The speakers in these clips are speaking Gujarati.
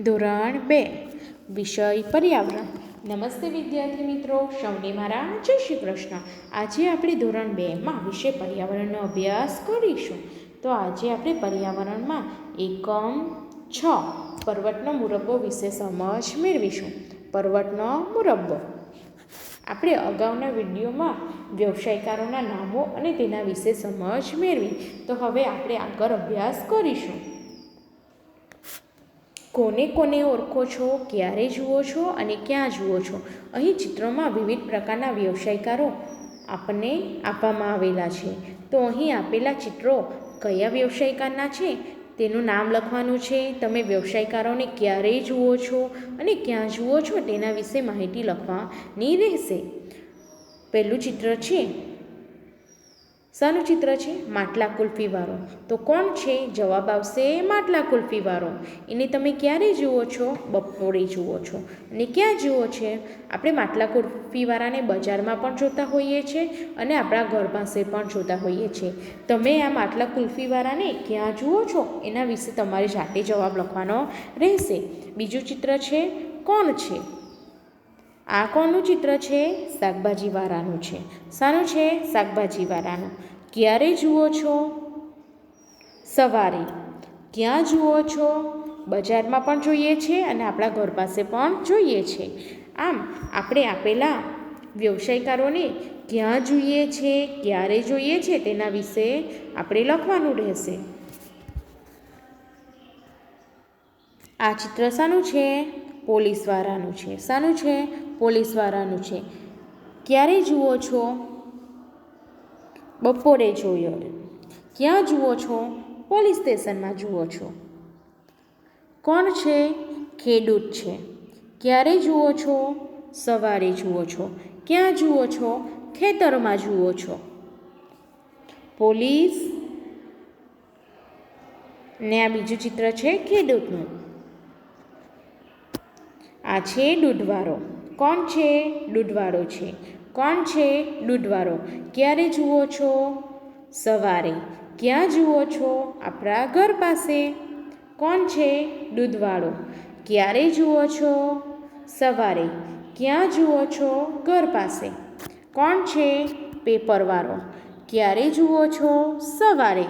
ધોરણ 2 વિષય પર્યાવરણ. નમસ્તે વિદ્યાર્થી મિત્રો, સૌને મારા જય શ્રી કૃષ્ણ. આજે આપણે ધોરણ 2માં વિષય પર્યાવરણનો અભ્યાસ કરીશું. તો આજે આપણે પર્યાવરણમાં એકમ 6 પર્વતનો મુરબ્બો વિશે સમજ મેળવીશું. પર્વતનો મુરબ્બો. આપણે અગાઉના વિડીયોમાં વ્યવસાયકારોના નામો અને તેના વિશે સમજ મેળવી. તો હવે આપણે આગળ અભ્યાસ કરીશું. કોને કોને ઓળખો છો, ક્યારે જુઓ છો અને ક્યાં જુઓ છો? અહીં ચિત્રોમાં વિવિધ પ્રકારના વ્યવસાયકારો આપણને આપવામાં આવેલા છે. તો અહીં આપેલા ચિત્રો કયા વ્યવસાયકારના છે તેનું નામ લખવાનું છે. તમે વ્યવસાયકારોને ક્યારે જુઓ છો અને ક્યાં જુઓ છો તેના વિશે માહિતી લખવાની રહેશે. પહેલું ચિત્ર છે, શાનું ચિત્ર છે? માટલા કુલ્ફીવાળો. તો કોણ છે? જવાબ આવશે માટલા કુલ્ફીવાળો. એને તમે ક્યારે જુઓ છો? બપોરે જુઓ છો. અને ક્યાં જુઓ છે? આપણે માટલા કુલ્ફીવાળાને બજારમાં પણ જોતા હોઈએ છીએ અને આપણા ઘર પાસે પણ જોતા હોઈએ છીએ. તમે આ માટલા કુલ્ફીવાળાને ક્યાં જુઓ છો એના વિશે તમારે જાતે જવાબ લખવાનો રહેશે. બીજું ચિત્ર છે, કોણ છે? આ કોનું ચિત્ર છે? શાકભાજીવાળાનું છે. શાનું છે? શાકભાજીવાળાનું. ક્યારે જુઓ છો? સવારે. ક્યાં જુઓ છો? બજારમાં પણ જોઈએ છે અને આપણા ઘર પાસે પણ જોઈએ છે. આમ આપણે આપેલા વ્યવસાયકારોને ક્યાં જોઈએ છે, ક્યારે જોઈએ છે તેના વિશે આપણે લખવાનું રહેશે. આ ચિત્ર શાનું છે? પોલીસવાળાનું છે. શાનું છે? પોલીસવાળાનું છે. ક્યારે જુઓ છો? બપોરે જોયો. ક્યાં જુઓ છો? પોલીસ સ્ટેશનમાં જુઓ છો. કોણ છે? ખેડૂત છે. ક્યારે જુઓ છો? સવારે જુઓ છો. ક્યાં જુઓ છો? ખેતરમાં જુઓ છો. પોલીસ. ને આ બીજું ચિત્ર છે ખેડૂતનું. આ છે દૂધવાળો. કોણ છે? દૂધવાળો છે. કોણ છે? દૂધવાળો. ક્યારે જુઓ છો? સવારે. ક્યાં જુઓ છો? આપણા ઘર પાસે. કોણ છે? દૂધવાળો. ક્યારે જુઓ છો? સવારે. ક્યાં જુઓ છો? ઘર પાસે. કોણ છે? પેપરવાળો. ક્યારે જુઓ છો? સવારે.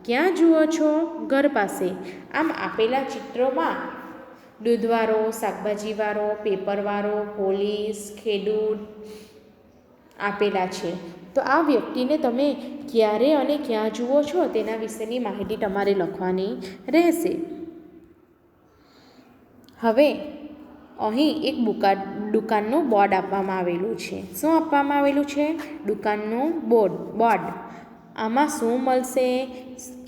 ક્યાં જુઓ છો? ઘર પાસે. આમ આપેલા ચિત્રોમાં દૂધવાળો, શાકભાજીવાળો, પેપરવાળો, પોલીસ, ખેડૂત આપેલા છે. તો આ વ્યક્તિને તમે ક્યારે અને ક્યાં જુઓ છો તેના વિશેની માહિતી તમારે લખવાની રહેશે. હવે અહીં એક દુકાનનું બોર્ડ આપવામાં આવેલું છે. શું આપવામાં આવેલું છે? દુકાનનું બોર્ડ. આમાં શું મળશે,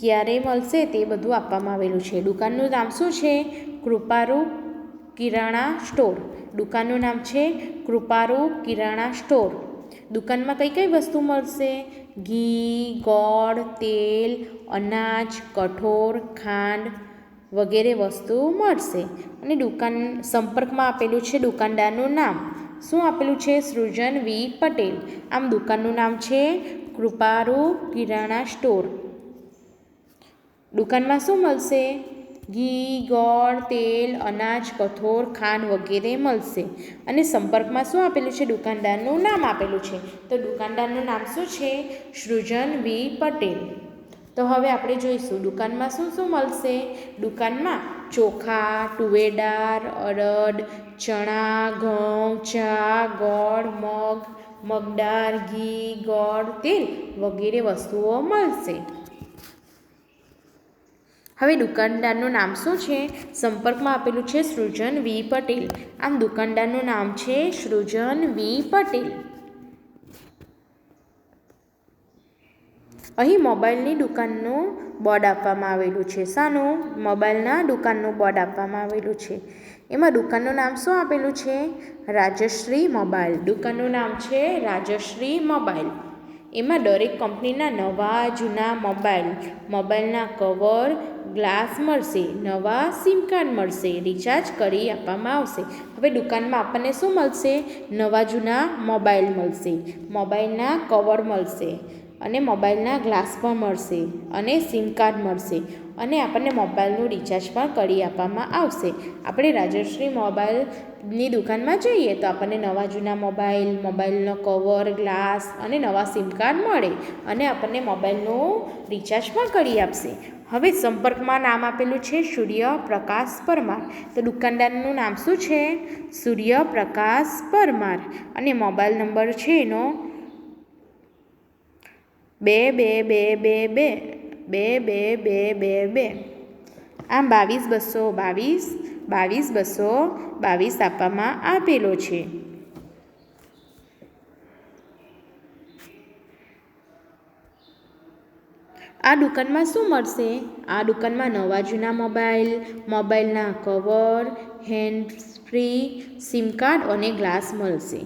ક્યારે મળશે તે બધું આપવામાં આવેલું છે. દુકાનનું નામ શું છે? કૃપારૂ કિરાણા સ્ટોર. દુકાનનું નામ છે કૃપારૂ કિરાણા સ્ટોર. દુકાનમાં કઈ કઈ વસ્તુ મળશે? ઘી, ગોળ, તેલ, અનાજ, કઠોળ, ખાંડ વગેરે વસ્તુ મળશે. અને દુકાન સંપર્કમાં આપેલું છે દુકાનદારનું નામ. શું આપેલું છે? સૃજન વી પટેલ. આમ દુકાનનું નામ છે કૃપારૂ કિરાણા સ્ટોર. દુકાનમાં શું મળશે? ઘી, ગોળ, તેલ, અનાજ, કઠોળ, ખાંડ વગેરે મળશે. અને સંપર્કમાં શું આપેલું છે? દુકાનદારનું નામ આપેલું છે. તો દુકાનદારનું નામ શું છે? સૃજન વી પટેલ. તો હવે આપણે જોઈશું દુકાનમાં શું શું મળશે. દુકાનમાં ચોખા, તુવેર દાળ, અડદ, ચણા, ઘઉં, ચા, ગોળ, મગદાળ, ઘી, ગોળ, તેલ વગેરે વસ્તુઓ મળશે. હવે દુકાનદારનું નામ શું છે? સંપર્કમાં આપેલું છે સૃજન વી પટેલ. આમ દુકાનદારનું નામ છે સૃજન વી પટેલ. અહીં મોબાઈલની દુકાનનું બોર્ડ આપવામાં આવેલું છે. શાનું? મોબાઈલના દુકાનનું બોર્ડ આપવામાં આવેલું છે. એમાં દુકાનનું નામ શું આપેલું છે? રાજશ્રી મોબાઈલ. દુકાનનું નામ છે રાજશ્રી મોબાઈલ. એમાં દરેક કંપનીના નવા જૂના મોબાઈલના કવર, ગ્લાસ મળશે. નવા સિમ કાર્ડ મળશે. રિચાર્જ કરી આપવામાં આવશે. હવે દુકાનમાં આપણને શું મળશે? નવા જૂના મોબાઈલ મળશે. મોબાઈલના કવર મળશે. અને મોબાઈલના ગ્લાસ પણ મળશે અને સિમ કાર્ડ મળશે અને આપણને મોબાઈલનું રિચાર્જ પણ કરી આપવામાં આવશે. આપણે રાજશ્રી મોબાઈલની દુકાનમાં જઈએ તો આપણને નવા જૂના મોબાઈલનો કવર, ગ્લાસ અને નવા સિમ કાર્ડ મળે અને આપણને મોબાઈલનું રિચાર્જ પણ કરી આપશે. હવે સંપર્કમાં નામ આપેલું છે સૂર્યપ્રકાશ પરમાર. તો દુકાનદારનું નામ શું છે? સૂર્યપ્રકાશ પરમાર. અને મોબાઈલ નંબર છે એનો 2222222222. આમ 22 222 આપવામાં આપેલો છે. આ દુકાનમાં શું મળશે? આ દુકાનમાં નવા જૂના મોબાઈલના cover, hand free, sim card અને ગ્લાસ મળશે.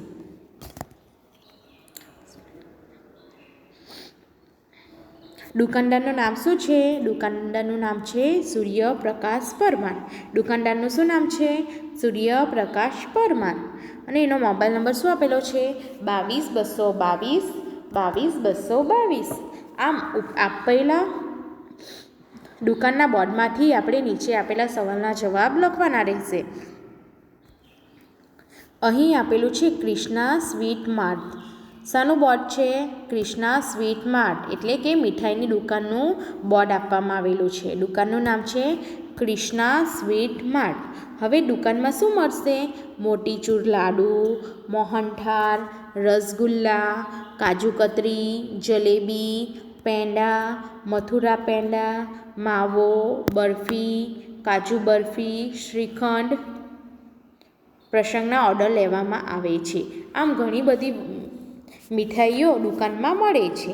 દુકાનદારનું નામ શું છે? દુકાનદારનું નામ છે સૂર્યપ્રકાશ પરમાર. દુકાનદારનું શું નામ છે? સૂર્યપ્રકાશ પરમાર. અને એનો મોબાઈલ નંબર શું આપેલો છે? 22 આમ આપેલા દુકાનના બોર્ડમાંથી આપણે નીચે આપેલા સવાલના જવાબ લખવાના રહેશે. અહીં આપેલું છે ક્રિષ્ના સ્વીટ માર્ટ. શાનું બોર્ડ છે? ક્રિષ્ના સ્વીટ માર્ટ એટલે કે મીઠાઈની દુકાનનું બોર્ડ આપવામાં આવેલું છે. દુકાનનું નામ છે ક્રિષ્ના સ્વીટ માર્ટ. હવે દુકાનમાં શું મળશે? મોતીચૂર લાડુ, મોહનથાળ, રસગુલ્લા, કાજુ કતરી, જલેબી, પેંડા, મથુરા પેંડા, માવો, બરફી, કાજુ બરફી, શ્રીખંડ પ્રસંગના ઓર્ડર લેવામાં આવે છે. આમ ઘણી બધી મીઠાઈઓ દુકાનમાં મળે છે.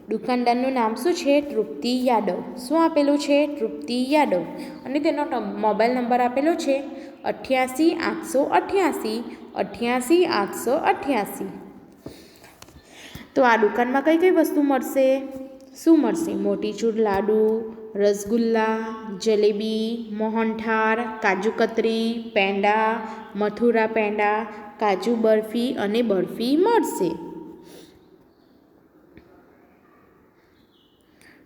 દુકાનદારનું નામ શું છે? તૃપ્તિ યાદવ. શું આપેલું છે? તૃપ્તિ યાદવ. અને તેનો મોબાઈલ નંબર આપેલો છે 88 તો આ દુકાનમાં કઈ કઈ વસ્તુ મળશે? શું મળશે? મોતીચૂર લાડુ, રસગુલ્લા, જલેબી, મોહનથાળ, કાજુ કતરી, પેંડા, મથુરા પેંડા, કાજુ બરફી અને બરફી મળશે.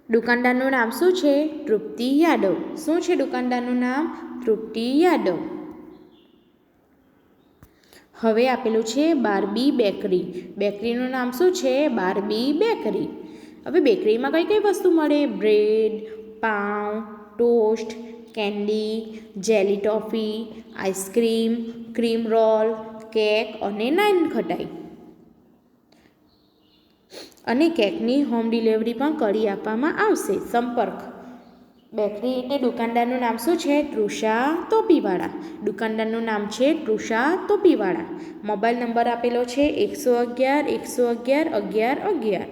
દુકાનદારનું નામ શું છે? તૃપ્તિ યાદવ. શું છે દુકાનદારનું નામ? તૃપ્તિ યાદવ. હવે આપેલું છે બાર્બી બેકરી. બેકરીનું નામ શું છે? Barbie bakery. હવે બેકરીમાં કઈ કઈ વસ્તુ મળે? બ્રેડ, પાઉં, toast, candy, jelly toffee, ice cream, cream roll, cake અને નાનખટાઈ. અને કેકની હોમ ડિલિવરી પણ કરી આપવામાં આવશે. સંપર્ક બેકરી એટલે દુકાનદારનું નામ શું છે? તૃષા ટોપીવાળા. દુકાનદારનું નામ છે તૃષા ટોપીવાળા. મોબાઈલ નંબર આપેલો છે 111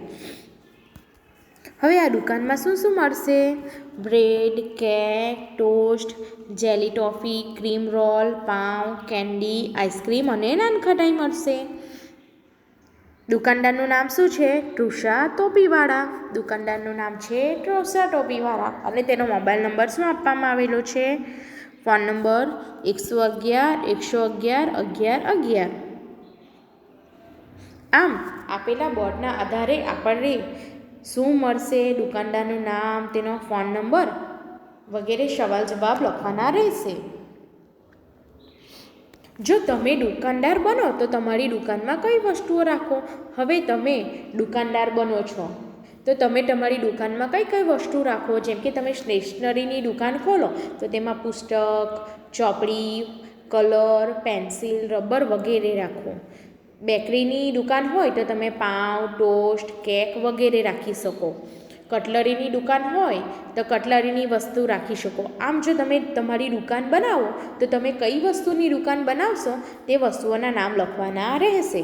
હવે આ દુકાનમાં શું શું મળશે? Bread, cake, toast, jelly toffee, cream roll, પાઉં, કેન્ડી, આઈસ્ક્રીમ અને નાનખટાઈ મળશે. દુકાનદારનું નામ શું છે? તૃષા ટોપીવાળા. દુકાનદારનું નામ છે તૃષા ટોપીવાળા. અને તેનો મોબાઈલ નંબર શું આપવામાં આવેલો છે? Phone number 111. આમ આપેલા બોર્ડના આધારે આપણને શું મળશે? દુકાનદારનું નામ, તેનો ફોન નંબર વગેરે સવાલ જવાબ લખવાના રહેશે. જો તમે દુકાનદાર બનો તો તમારી દુકાનમાં કઈ વસ્તુઓ રાખો? હવે તમે દુકાનદાર બનો છો તો તમે તમારી દુકાનમાં કઈ કઈ વસ્તુ રાખો? જેમ કે તમે સ્ટેશનરીની દુકાન ખોલો તો તેમાં પુસ્તક, ચોપડી, કલર, પેન્સિલ, રબર વગેરે રાખો. બેકરીની દુકાન હોય તો તમે પાઉં, ટોસ્ટ, કેક વગેરે રાખી શકો. કટલરીની દુકાન હોય તો કટલરીની વસ્તુ રાખી શકો. આમ જો તમે તમારી દુકાન બનાવો તો તમે કઈ વસ્તુની દુકાન બનાવશો તે વસ્તુઓના નામ લખવાના રહેશે.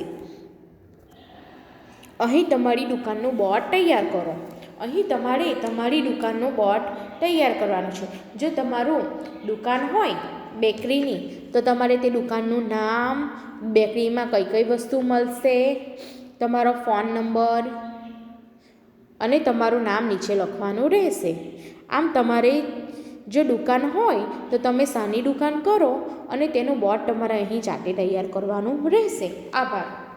અહીં તમારી દુકાનનું બોર્ડ તૈયાર કરો. અહીં તમારે તમારી દુકાનનું બોર્ડ તૈયાર કરવાનું છે. જો તમારું દુકાન હોય બેકરીની તો તમારે તે દુકાનનું નામ, બેકરીમાં કઈ કઈ વસ્તુ મળશે, તમારો ફોન નંબર અને તમારું નામ નીચે લખવાનું રહેશે. આમ તમારે જો દુકાન હોય તો તમે શાની દુકાન કરો અને તેનું બોર્ડ તમારે અહીં જાતે તૈયાર કરવાનું રહેશે. આભાર.